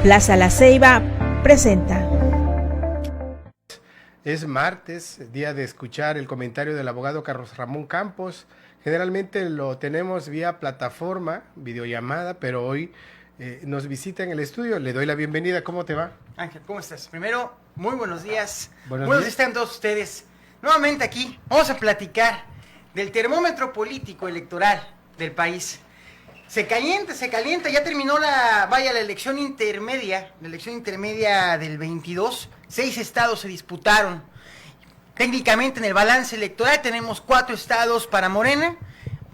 Plaza La Ceiba presenta. Es martes, día de escuchar el comentario del abogado Carlos Ramón Campos. Generalmente lo tenemos vía plataforma, videollamada, pero hoy nos visita en el estudio. Le doy la bienvenida. ¿Cómo te va? Ángel, ¿cómo estás? Primero, muy buenos días. Buenos días días. Están todos ustedes. Nuevamente aquí vamos a platicar del termómetro político electoral del país. Se calienta, ya terminó la elección intermedia del 22. 6 estados se disputaron. Técnicamente en el balance electoral tenemos 4 estados para Morena,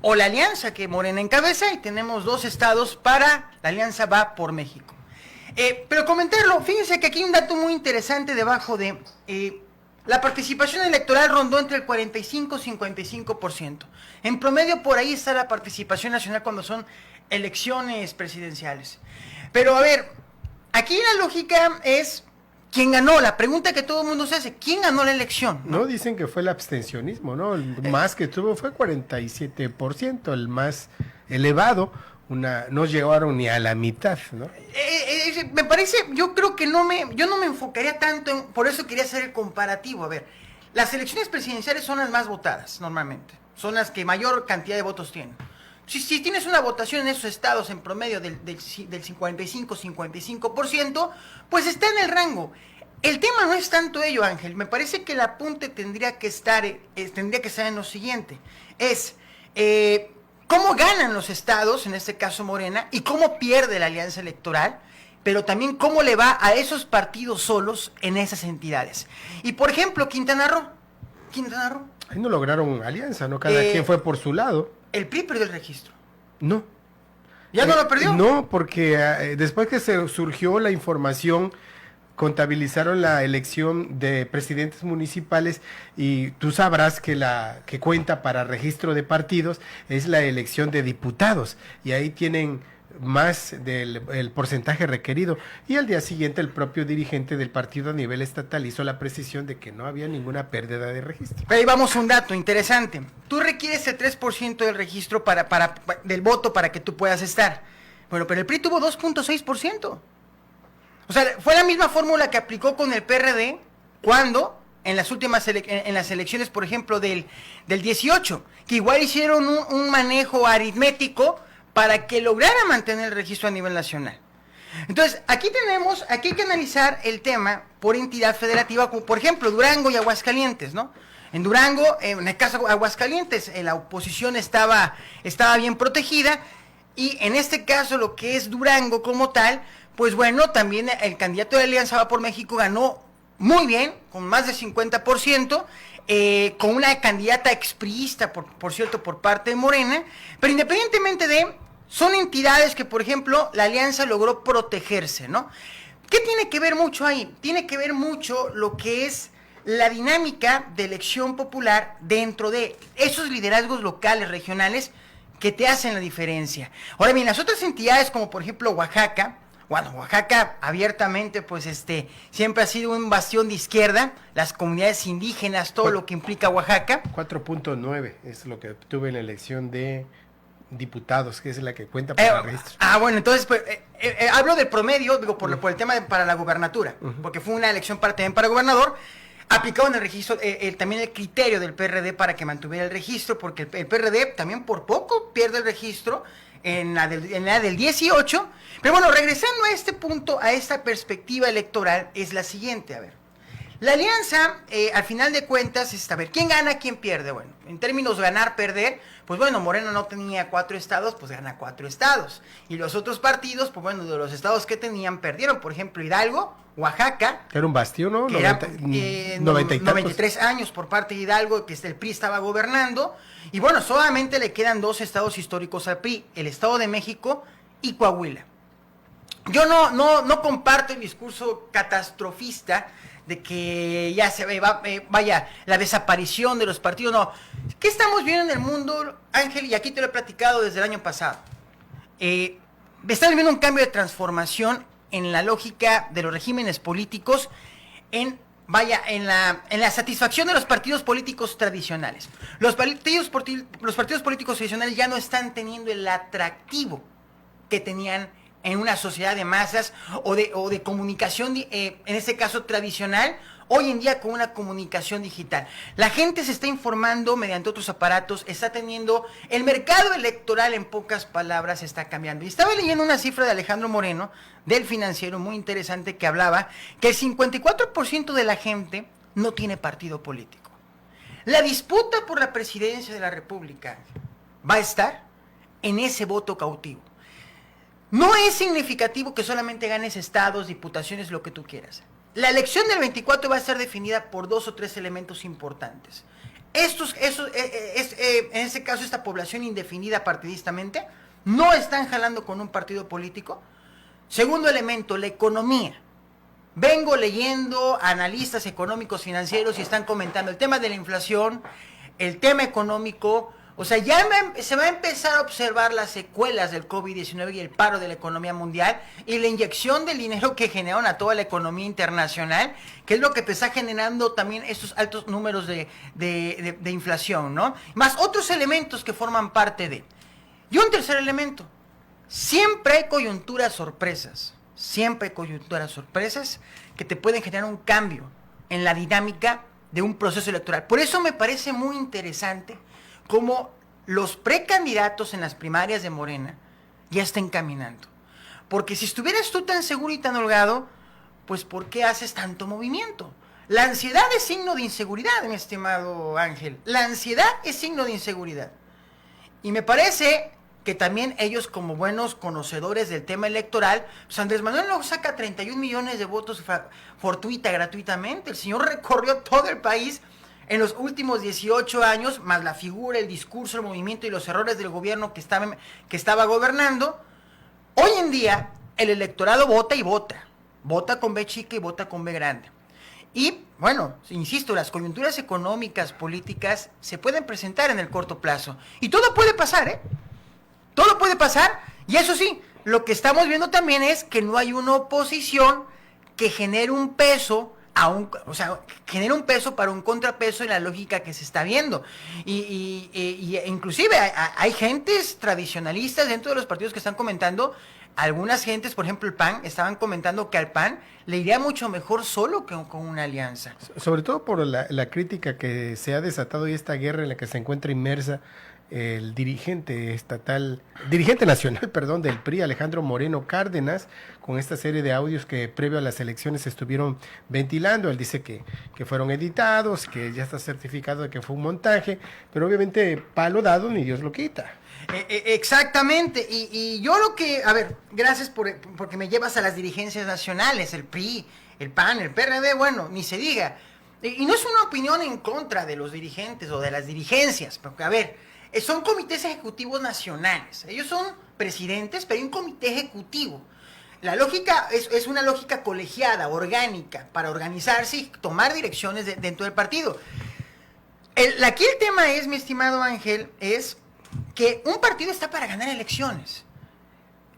o la alianza que Morena encabeza, y tenemos 2 estados para la alianza Va por México. Pero comentarlo, fíjense que aquí hay un dato muy interesante debajo de... la participación electoral rondó entre el 45 y 55%. En promedio por ahí está la participación nacional cuando son elecciones presidenciales. Pero a ver, aquí la lógica es quién ganó. La pregunta que todo el mundo se hace, ¿quién ganó la elección? No, dicen que fue el abstencionismo, ¿no? El más que tuvo fue 47%, el más elevado. No llegaron ni a la mitad, ¿no? Me parece, yo creo que yo no me enfocaría tanto en, por eso quería hacer el comparativo. A ver, las elecciones presidenciales son las más votadas normalmente, son las que mayor cantidad de votos tienen. Si tienes una votación en esos estados en promedio del 55%, pues está en el rango. El tema no es tanto ello, Ángel. Me parece que el apunte tendría que estar en lo siguiente. ¿Cómo ganan los estados, en este caso Morena, y cómo pierde la alianza electoral? Pero también cómo le va a esos partidos solos en esas entidades. Y por ejemplo, Quintana Roo. Ahí no lograron alianza, ¿no? Cada quien fue por su lado. El PRI perdió el registro. No. ¿Ya no lo perdió? No, porque después que surgió la información, contabilizaron la elección de presidentes municipales y tú sabrás que la que cuenta para registro de partidos es la elección de diputados y ahí tienen más del porcentaje requerido, y al día siguiente el propio dirigente del partido a nivel estatal hizo la precisión de que no había ninguna pérdida de registro. Pero ahí vamos a un dato interesante. Tú requieres el 3% del registro del voto para que tú puedas estar. Bueno, pero el PRI tuvo 2.6%. O sea, fue la misma fórmula que aplicó con el PRD cuando en las últimas en las elecciones, por ejemplo, del 18, que igual hicieron un manejo aritmético para que lograra mantener el registro a nivel nacional. Entonces, aquí hay que analizar el tema por entidad federativa, como por ejemplo Durango y Aguascalientes, ¿no? En Durango, en el caso de Aguascalientes, la oposición estaba bien protegida, y en este caso lo que es Durango como tal, pues bueno, también el candidato de Alianza Va por México ganó muy bien, con más de 50%, con una candidata expriista, por cierto, por parte de Morena, pero independientemente son entidades que, por ejemplo, la Alianza logró protegerse, ¿no? ¿Qué tiene que ver mucho ahí? Tiene que ver mucho lo que es la dinámica de elección popular dentro de esos liderazgos locales, regionales, que te hacen la diferencia. Ahora bien, las otras entidades, como por ejemplo Oaxaca, bueno, Oaxaca abiertamente, pues siempre ha sido un bastión de izquierda, las comunidades indígenas, todo lo que implica Oaxaca. 4.9 es lo que obtuve en la elección de diputados, que es la que cuenta para el registro. Bueno, entonces, pues, hablo del promedio, digo, por el tema para la gubernatura, porque fue una elección también para gobernador, aplicado en el registro, también el criterio del PRD para que mantuviera el registro, porque el PRD también por poco pierde el registro en la del 18, pero bueno, regresando a este punto, a esta perspectiva electoral, es la siguiente, a ver. La alianza, al final de cuentas, a ver, ¿quién gana, quién pierde? Bueno, en términos ganar, perder, pues bueno, Moreno no tenía 4 estados, pues gana 4 estados. Y los otros partidos, pues bueno, de los estados que tenían, perdieron. Por ejemplo, Hidalgo, Oaxaca. Era un bastión, ¿no? Que 93 años por parte de Hidalgo, que el PRI estaba gobernando. Y bueno, solamente le quedan 2 estados históricos al PRI, el Estado de México y Coahuila. Yo no comparto el discurso catastrofista de que ya se vaya la desaparición de los partidos. No. ¿Qué estamos viendo en el mundo, Ángel? Y aquí te lo he platicado desde el año pasado. Estamos viendo un cambio de transformación en la lógica de los regímenes políticos, en la satisfacción de los partidos políticos tradicionales. Los partidos políticos tradicionales ya no están teniendo el atractivo que tenían en una sociedad de masas o de comunicación, en este caso tradicional, hoy en día con una comunicación digital. La gente se está informando mediante otros aparatos, está teniendo, el mercado electoral en pocas palabras está cambiando. Y estaba leyendo una cifra de Alejandro Moreno, del Financiero, muy interesante, que hablaba que el 54% de la gente no tiene partido político. La disputa por la presidencia de la República va a estar en ese voto cautivo. No es significativo que solamente ganes estados, diputaciones, lo que tú quieras. La elección del 24 va a estar definida por 2 o 3 elementos importantes. En este caso, esta población indefinida partidistamente no están jalando con un partido político. Segundo elemento, la economía. Vengo leyendo analistas económicos financieros y están comentando el tema de la inflación, el tema económico. O sea, se va a empezar a observar las secuelas del COVID-19 y el paro de la economía mundial y la inyección del dinero que generaron a toda la economía internacional, que es lo que te está generando también estos altos números de inflación, ¿no? Más otros elementos que forman parte de. Y un tercer elemento, siempre hay coyunturas sorpresas que te pueden generar un cambio en la dinámica de un proceso electoral. Por eso me parece muy interesante cómo los precandidatos en las primarias de Morena ya están caminando. Porque si estuvieras tú tan seguro y tan holgado, pues ¿por qué haces tanto movimiento? La ansiedad es signo de inseguridad, mi estimado Ángel. La ansiedad es signo de inseguridad. Y me parece que también ellos, como buenos conocedores del tema electoral, pues Andrés Manuel no saca 31 millones de votos gratuitamente. El señor recorrió todo el país en los últimos 18 años, más la figura, el discurso, el movimiento y los errores del gobierno que estaba gobernando. Hoy en día, el electorado vota y vota. Vota con B chica y vota con B grande. Y, bueno, insisto, las coyunturas económicas, políticas, se pueden presentar en el corto plazo. Y todo puede pasar, ¿eh? Todo puede pasar. Y eso sí, lo que estamos viendo también es que no hay una oposición que genere un peso genera un peso para un contrapeso en la lógica que se está viendo. Y inclusive hay gentes tradicionalistas dentro de los partidos que están comentando, algunas gentes, por ejemplo el PAN, estaban comentando que al PAN le iría mucho mejor solo que con una alianza. Sobre todo por la crítica que se ha desatado y esta guerra en la que se encuentra inmersa el dirigente nacional, del PRI, Alejandro Moreno Cárdenas, con esta serie de audios que previo a las elecciones se estuvieron ventilando. Él dice que fueron editados, que ya está certificado de que fue un montaje, pero obviamente palo dado ni Dios lo quita. Exactamente, y yo lo que, gracias porque me llevas a las dirigencias nacionales, el PRI, el PAN, el PRD, bueno, ni se diga. Y no es una opinión en contra de los dirigentes o de las dirigencias, porque son comités ejecutivos nacionales. Ellos son presidentes, pero hay un comité ejecutivo. La lógica es una lógica colegiada, orgánica, para organizarse y tomar direcciones dentro del partido. Aquí el tema es, mi estimado Ángel, es que un partido está para ganar elecciones.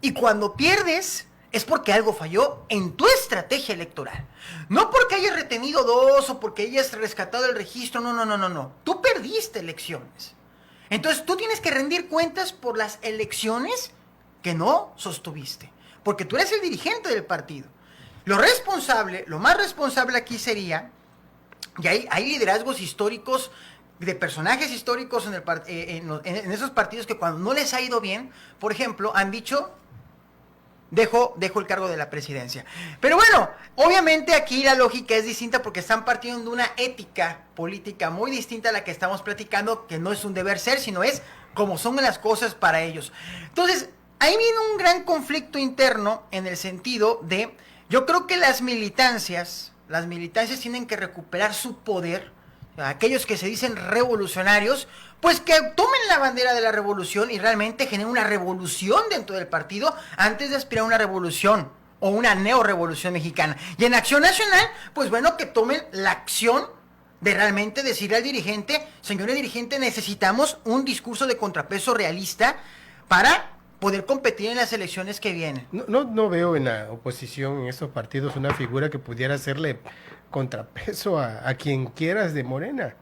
Y cuando pierdes es porque algo falló en tu estrategia electoral. No porque hayas retenido 2 o porque hayas rescatado el registro, no. Tú perdiste elecciones. Entonces tú tienes que rendir cuentas por las elecciones que no sostuviste, porque tú eres el dirigente del partido. Lo más responsable aquí sería, y hay liderazgos históricos, de personajes históricos en esos partidos que cuando no les ha ido bien, por ejemplo, han dicho, dejo el cargo de la presidencia. Pero bueno, obviamente aquí la lógica es distinta porque están partiendo de una ética política muy distinta a la que estamos platicando, que no es un deber ser, sino es como son las cosas para ellos. Entonces, ahí viene un gran conflicto interno en el sentido de, yo creo que las militancias tienen que recuperar su poder, aquellos que se dicen revolucionarios, pues que tomen la bandera de la revolución y realmente generen una revolución dentro del partido antes de aspirar a una revolución o una neorevolución mexicana. Y en Acción Nacional, pues bueno, que tomen la acción de realmente decirle al dirigente, señores dirigentes, necesitamos un discurso de contrapeso realista para poder competir en las elecciones que vienen. No veo en la oposición, en estos partidos, una figura que pudiera hacerle contrapeso a quien quieras de Morena.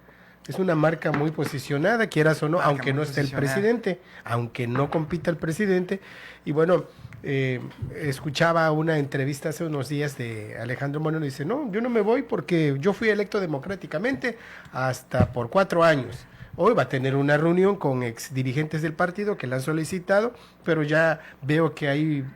Es una marca muy posicionada, quieras o no, aunque no esté el presidente, aunque no compita el presidente. Y bueno, escuchaba una entrevista hace unos días de Alejandro Moreno y dice, no, yo no me voy porque yo fui electo democráticamente hasta por 4 años. Hoy va a tener una reunión con ex dirigentes del partido que la han solicitado, pero ya veo que hay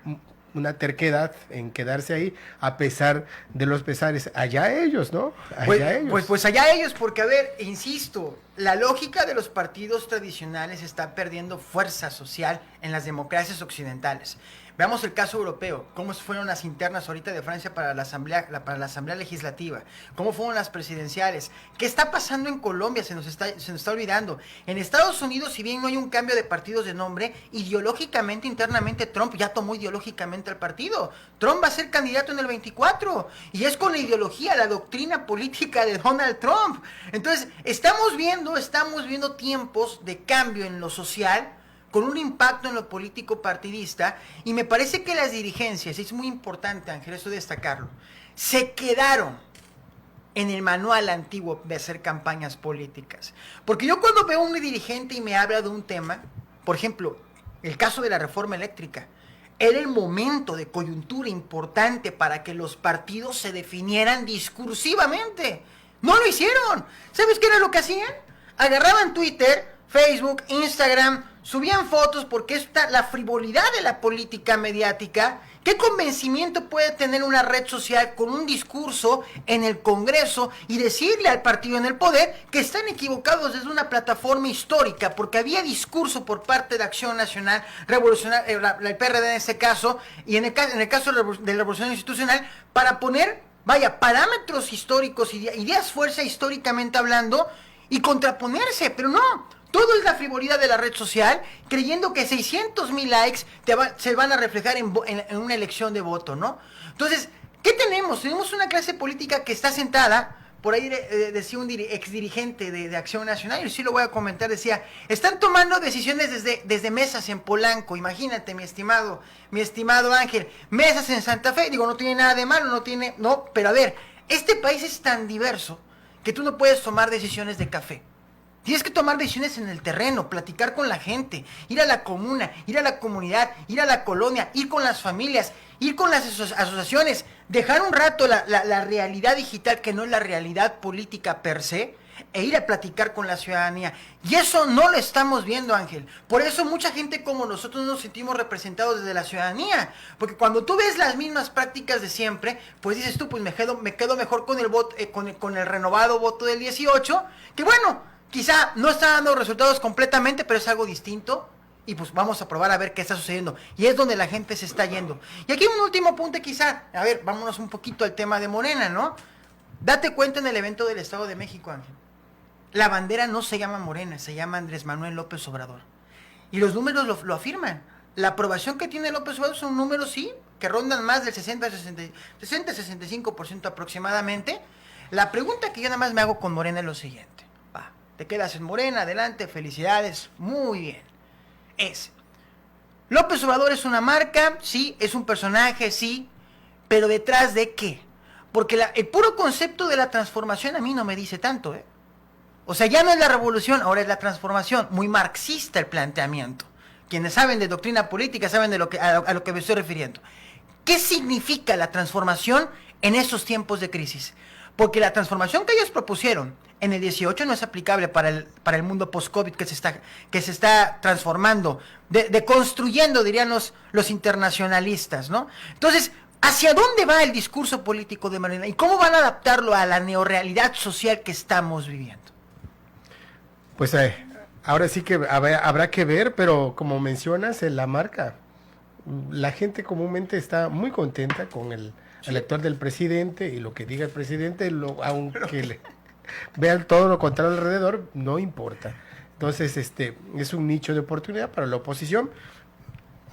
una terquedad en quedarse ahí a pesar de los pesares. Allá ellos, ¿no? Allá ellos. Pues allá ellos, porque a ver, insisto, la lógica de los partidos tradicionales está perdiendo fuerza social en las democracias occidentales. Veamos el caso europeo, cómo fueron las internas ahorita de Francia para la asamblea legislativa, cómo fueron las presidenciales, qué está pasando en Colombia, se nos está olvidando. En Estados Unidos, si bien no hay un cambio de partidos de nombre, ideológicamente, internamente, Trump ya tomó ideológicamente al partido. Trump va a ser candidato en el 24, y es con la ideología, la doctrina política de Donald Trump. Entonces, estamos viendo tiempos de cambio en lo social, con un impacto en lo político partidista, y me parece que las dirigencias, es muy importante, Ángel, eso destacarlo, se quedaron en el manual antiguo de hacer campañas políticas. Porque yo cuando veo a un dirigente y me habla de un tema, por ejemplo, el caso de la reforma eléctrica, era el momento de coyuntura importante para que los partidos se definieran discursivamente. No lo hicieron. ¿Sabes qué era lo que hacían? Agarraban Twitter, Facebook, Instagram, subían fotos, porque está la frivolidad de la política mediática. ¿Qué convencimiento puede tener una red social con un discurso en el Congreso y decirle al partido en el poder que están equivocados desde una plataforma histórica? Porque había discurso por parte de Acción Nacional, Revolucionaria, el PRD en este caso, y en el caso de la Revolución Institucional, para poner, parámetros históricos, ideas fuerza históricamente hablando, y contraponerse, pero no. Todo es la frivolidad de la red social, creyendo que 600,000 likes se van a reflejar en una elección de voto, ¿no? Entonces, ¿qué tenemos? Tenemos una clase política que está sentada, por ahí decía un ex dirigente de Acción Nacional, y sí lo voy a comentar, decía, están tomando decisiones desde mesas en Polanco, imagínate, mi estimado Ángel, mesas en Santa Fe, digo, no tiene nada de malo, pero a ver, este país es tan diverso que tú no puedes tomar decisiones de café. Tienes que tomar decisiones en el terreno, platicar con la gente, ir a la comuna, ir a la comunidad, ir a la colonia, ir con las familias, ir con las asociaciones, dejar un rato la realidad digital, que no es la realidad política per se, e ir a platicar con la ciudadanía. Y eso no lo estamos viendo, Ángel. Por eso mucha gente como nosotros nos sentimos representados desde la ciudadanía. Porque cuando tú ves las mismas prácticas de siempre, pues dices tú, pues me quedo mejor con el voto, con el renovado voto del 18, que bueno, quizá no está dando resultados completamente, pero es algo distinto. Y pues vamos a probar a ver qué está sucediendo. Y es donde la gente se está yendo. Y aquí un último punto quizá. A ver, vámonos un poquito al tema de Morena, ¿no? Date cuenta en el evento del Estado de México, Ángel. La bandera no se llama Morena, se llama Andrés Manuel López Obrador. Y los números lo afirman. La aprobación que tiene López Obrador son números, sí, que rondan más del 60-65% aproximadamente. La pregunta que yo nada más me hago con Morena es lo siguiente. Te quedas en Morena, adelante, felicidades, muy bien. López Obrador es una marca, sí, es un personaje, sí, pero ¿detrás de qué? Porque el puro concepto de la transformación a mí no me dice tanto, ¿eh? O sea, ya no es la revolución, ahora es la transformación. Muy marxista el planteamiento. Quienes saben de doctrina política saben de a lo que me estoy refiriendo. ¿Qué significa la transformación en estos tiempos de crisis? Porque la transformación que ellos propusieron en el 18 no es aplicable para el mundo post-COVID que se está transformando, deconstruyendo, dirían los internacionalistas, ¿no? Entonces, ¿hacia dónde va el discurso político de Morena? ¿Y cómo van a adaptarlo a la neorrealidad social que estamos viviendo? Pues ahora sí que habrá que ver, pero como mencionas, en la marca, la gente comúnmente está muy contenta con el actuar del presidente, y lo que diga el presidente, aunque vean todo lo contrario alrededor, no importa. Entonces, es un nicho de oportunidad para la oposición.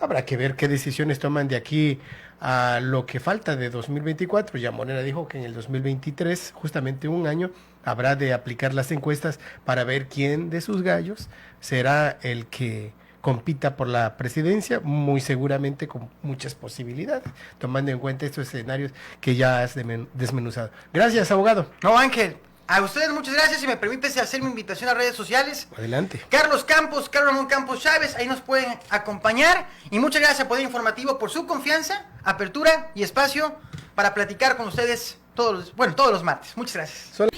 Habrá que ver qué decisiones toman de aquí a lo que falta de 2024. Ya Morena dijo que en el 2023, justamente un año, habrá de aplicar las encuestas para ver quién de sus gallos será el que compita por la presidencia, muy seguramente con muchas posibilidades, tomando en cuenta estos escenarios que ya has desmenuzado. Gracias, abogado. No, Ángel, A ustedes muchas gracias. Si me permites hacer mi invitación a redes sociales. Adelante. Carlos Ramón Campos Chávez, ahí nos pueden acompañar. Y muchas gracias a Poder Informativo por su confianza, apertura y espacio para platicar con ustedes todos los martes. Muchas gracias.